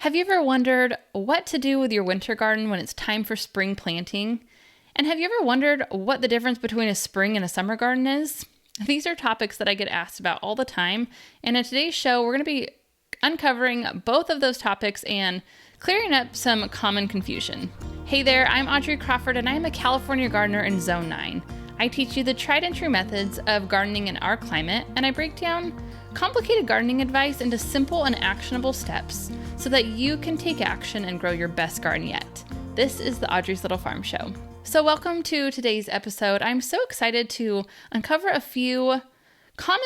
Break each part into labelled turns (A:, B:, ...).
A: Have you ever wondered what to do with your winter garden when it's time for spring planting? And have you ever wondered what the difference between a spring and a summer garden is? These are topics that I get asked about all the time. And in today's show, we're going to be uncovering both of those topics and clearing up some common confusion. Hey there, I'm Audrey Crawford, and I am a California gardener in Zone 9. I teach you the tried and true methods of gardening in our climate, and I break down complicated gardening advice into simple and actionable steps so that you can take action and grow your best garden yet. This is the Audrey's Little Farm Show. So welcome to today's episode. I'm so excited to uncover a few common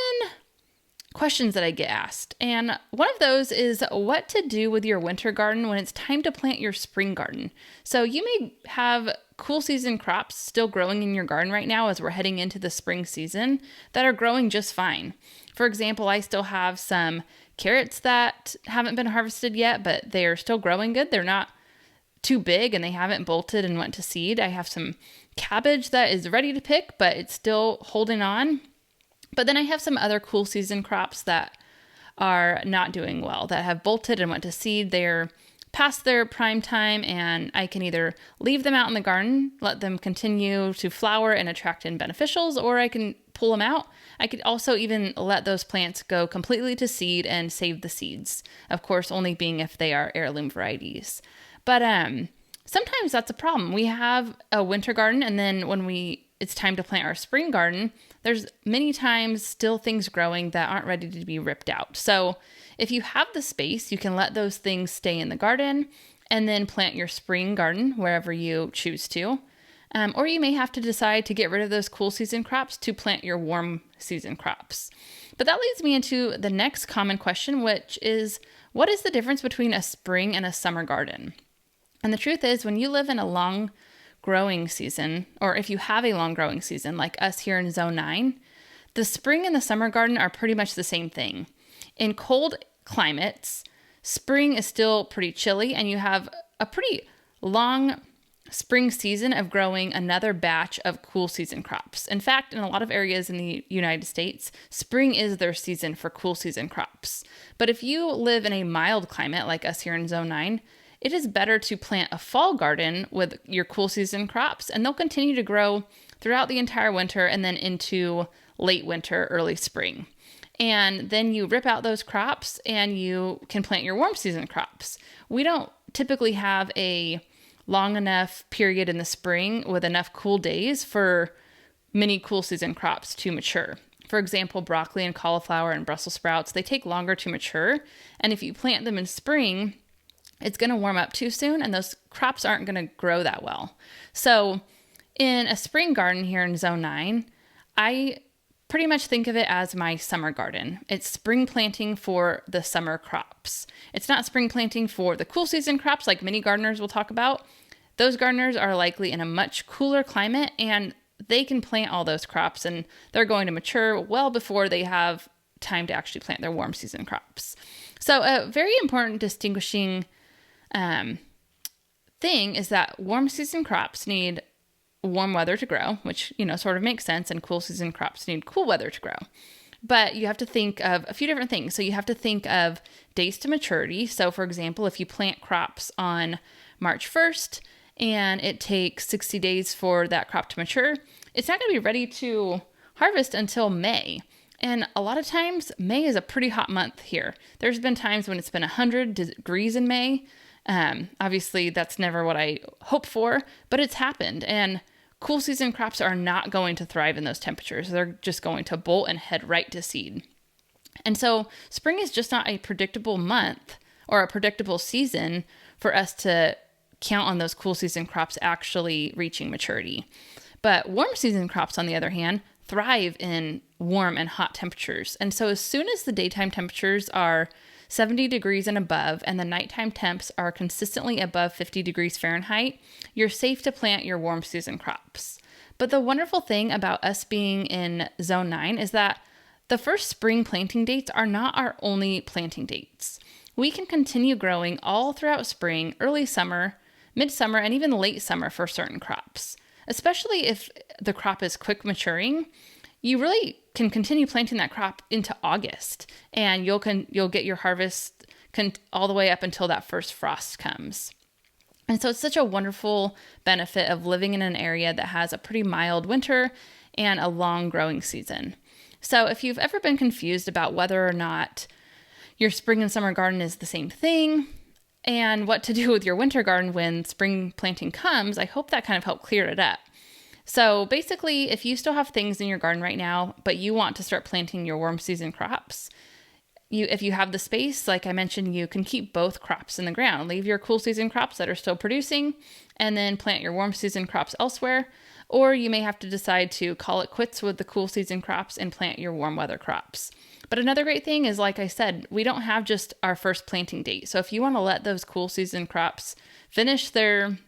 A: questions that I get asked. And one of those is what to do with your winter garden when it's time to plant your spring garden. So you may have cool season crops still growing in your garden right now as we're heading into the spring season that are growing just fine. For example, I still have some carrots that haven't been harvested yet, but they are still growing good. They're not too big and they haven't bolted and went to seed. I have some cabbage that is ready to pick, but it's still holding on. But then I have some other cool season crops that are not doing well, that have bolted and went to seed. They're past their prime time, and I can either leave them out in the garden, let them continue to flower and attract in beneficials, or I can pull them out. I could also even let those plants go completely to seed and save the seeds. Of course, only being if they are heirloom varieties. But sometimes that's a problem. We have a winter garden, and then when it's time to plant our spring garden, there's many times still things growing that aren't ready to be ripped out. So if you have the space, you can let those things stay in the garden and then plant your spring garden wherever you choose to. Or you may have to decide to get rid of those cool season crops to plant your warm season crops. But that leads me into the next common question, which is, what is the difference between a spring and a summer garden? And the truth is, when you live in a long growing season, or if you have a long growing season like us here in Zone 9, the spring and the summer garden are pretty much the same thing. In cold climates, spring is still pretty chilly, and you have a pretty long spring season of growing another batch of cool season crops. In fact, in a lot of areas in the United States, spring is their season for cool season crops. But if you live in a mild climate like us here in Zone 9, it is better to plant a fall garden with your cool season crops, and they'll continue to grow throughout the entire winter and then into late winter, early spring. And then you rip out those crops and you can plant your warm season crops. We don't typically have a long enough period in the spring with enough cool days for many cool season crops to mature. For example, broccoli and cauliflower and Brussels sprouts, they take longer to mature. And if you plant them in spring, it's going to warm up too soon and those crops aren't going to grow that well. So in a spring garden here in Zone 9, I pretty much think of it as my summer garden. It's spring planting for the summer crops. It's not spring planting for the cool season crops like many gardeners will talk about. Those gardeners are likely in a much cooler climate and they can plant all those crops and they're going to mature well before they have time to actually plant their warm season crops. So a very important distinguishing thing is that warm season crops need warm weather to grow, which, sort of makes sense, and cool season crops need cool weather to grow. But you have to think of a few different things. So you have to think of days to maturity. So for example, if you plant crops on March 1st and it takes 60 days for that crop to mature, it's not going to be ready to harvest until May. And a lot of times, May is a pretty hot month here. There's been times when it's been 100 degrees in May. Obviously, that's never what I hope for, but it's happened. And cool season crops are not going to thrive in those temperatures. They're just going to bolt and head right to seed. And so spring is just not a predictable month or a predictable season for us to count on those cool season crops actually reaching maturity. But warm season crops, on the other hand, thrive in warm and hot temperatures. And so as soon as the daytime temperatures are 70 degrees and above, and the nighttime temps are consistently above 50 degrees Fahrenheit, you're safe to plant your warm season crops. But the wonderful thing about us being in Zone 9 is that the first spring planting dates are not our only planting dates. We can continue growing all throughout spring, early summer, midsummer, and even late summer for certain crops. Especially if the crop is quick maturing, you really can continue planting that crop into August, and you'll get your harvest all the way up until that first frost comes. And so it's such a wonderful benefit of living in an area that has a pretty mild winter and a long growing season. So if you've ever been confused about whether or not your spring and summer garden is the same thing and what to do with your winter garden when spring planting comes, I hope that kind of helped clear it up. So basically, if you still have things in your garden right now, but you want to start planting your warm season crops, if you have the space, like I mentioned, you can keep both crops in the ground. Leave your cool season crops that are still producing and then plant your warm season crops elsewhere. Or you may have to decide to call it quits with the cool season crops and plant your warm weather crops. But another great thing is, like I said, we don't have just our first planting date. So if you want to let those cool season crops finish their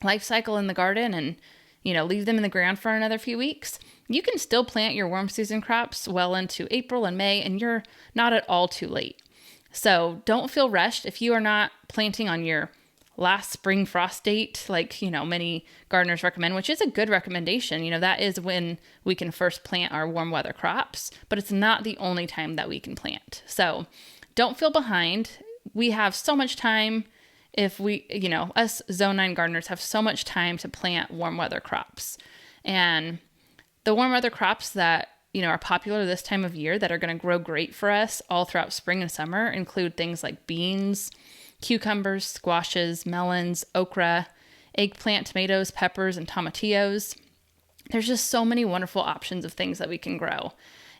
A: life cycle in the garden and leave them in the ground for another few weeks, you can still plant your warm season crops well into April and May, and you're not at all too late. So don't feel rushed if you are not planting on your last spring frost date, like, many gardeners recommend, which is a good recommendation. That is when we can first plant our warm weather crops, but it's not the only time that we can plant. So don't feel behind. We have so much time. If we, us Zone 9 gardeners have so much time to plant warm weather crops. And the warm weather crops that, are popular this time of year that are going to grow great for us all throughout spring and summer include things like beans, cucumbers, squashes, melons, okra, eggplant, tomatoes, peppers, and tomatillos. There's just so many wonderful options of things that we can grow.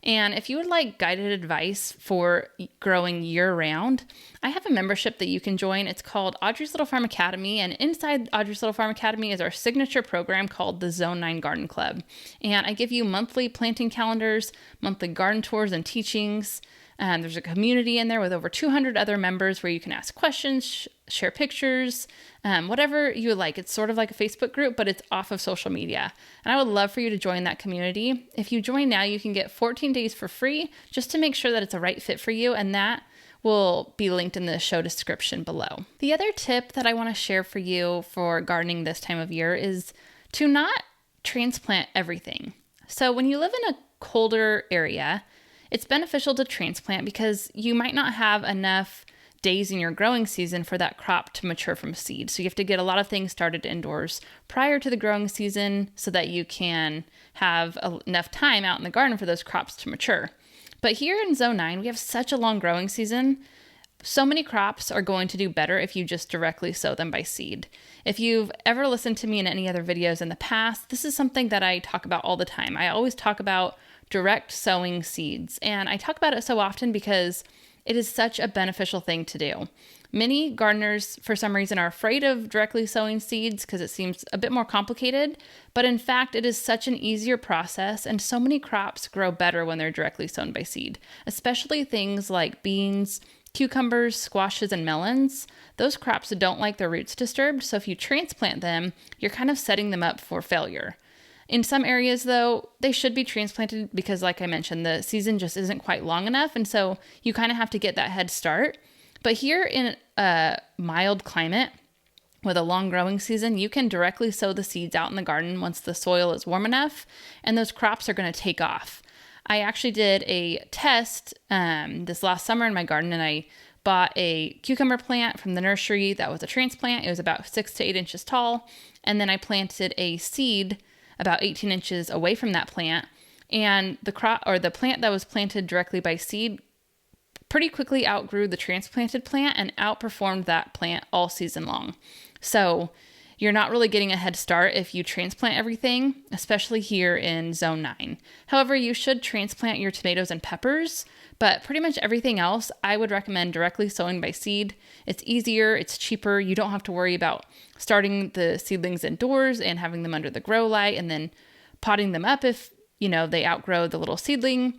A: And if you would like guided advice for growing year-round, I have a membership that you can join. It's called Audrey's Little Farm Academy, and inside Audrey's Little Farm Academy is our signature program called the Zone 9 Garden Club. And I give you monthly planting calendars, monthly garden tours and teachings. There's a community in there with over 200 other members where you can ask questions, share pictures, whatever you would like. It's sort of like a Facebook group, but it's off of social media. And I would love for you to join that community. If you join now, you can get 14 days for free just to make sure that it's a right fit for you. And that will be linked in the show description below. The other tip that I want to share for you for gardening this time of year is to not transplant everything. So when you live in a colder area, it's beneficial to transplant because you might not have enough days in your growing season for that crop to mature from seed. So you have to get a lot of things started indoors prior to the growing season so that you can have enough time out in the garden for those crops to mature. But here in Zone 9, we have such a long growing season. So many crops are going to do better if you just directly sow them by seed. If you've ever listened to me in any other videos in the past, this is something that I talk about all the time. I always talk about direct sowing seeds. And I talk about it so often because it is such a beneficial thing to do. Many gardeners, for some reason, are afraid of directly sowing seeds because it seems a bit more complicated. But in fact, it is such an easier process, and so many crops grow better when they're directly sown by seed, especially things like beans, cucumbers, squashes, and melons. Those crops don't like their roots disturbed. So if you transplant them, you're kind of setting them up for failure. In some areas, though, they should be transplanted because, like I mentioned, the season just isn't quite long enough. And so you kind of have to get that head start. But here in a mild climate with a long growing season, you can directly sow the seeds out in the garden once the soil is warm enough, and those crops are going to take off. I actually did a test this last summer in my garden, and I bought a cucumber plant from the nursery that was a transplant. It was about 6 to 8 inches tall. And then I planted a seed about 18 inches away from that plant. And the plant that was planted directly by seed pretty quickly outgrew the transplanted plant and outperformed that plant all season long. So you're not really getting a head start if you transplant everything, especially here in Zone 9. However, you should transplant your tomatoes and peppers, but pretty much everything else, I would recommend directly sowing by seed. It's easier, it's cheaper. You don't have to worry about starting the seedlings indoors and having them under the grow light and then potting them up if, they outgrow the little seedling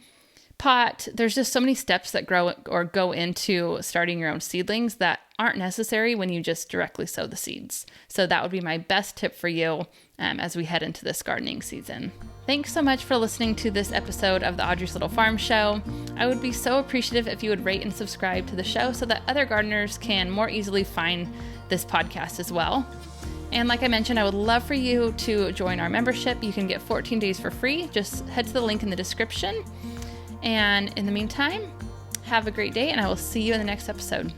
A: pot. There's just so many steps that go into starting your own seedlings that aren't necessary when you just directly sow the seeds. So that would be my best tip for you as we head into this gardening season. Thanks so much for listening to this episode of the Audrey's Little Farm Show. I would be so appreciative if you would rate and subscribe to the show so that other gardeners can more easily find this podcast as well. And like I mentioned, I would love for you to join our membership. You can get 14 days for free. Just head to the link in the description. And in the meantime, have a great day, and I will see you in the next episode.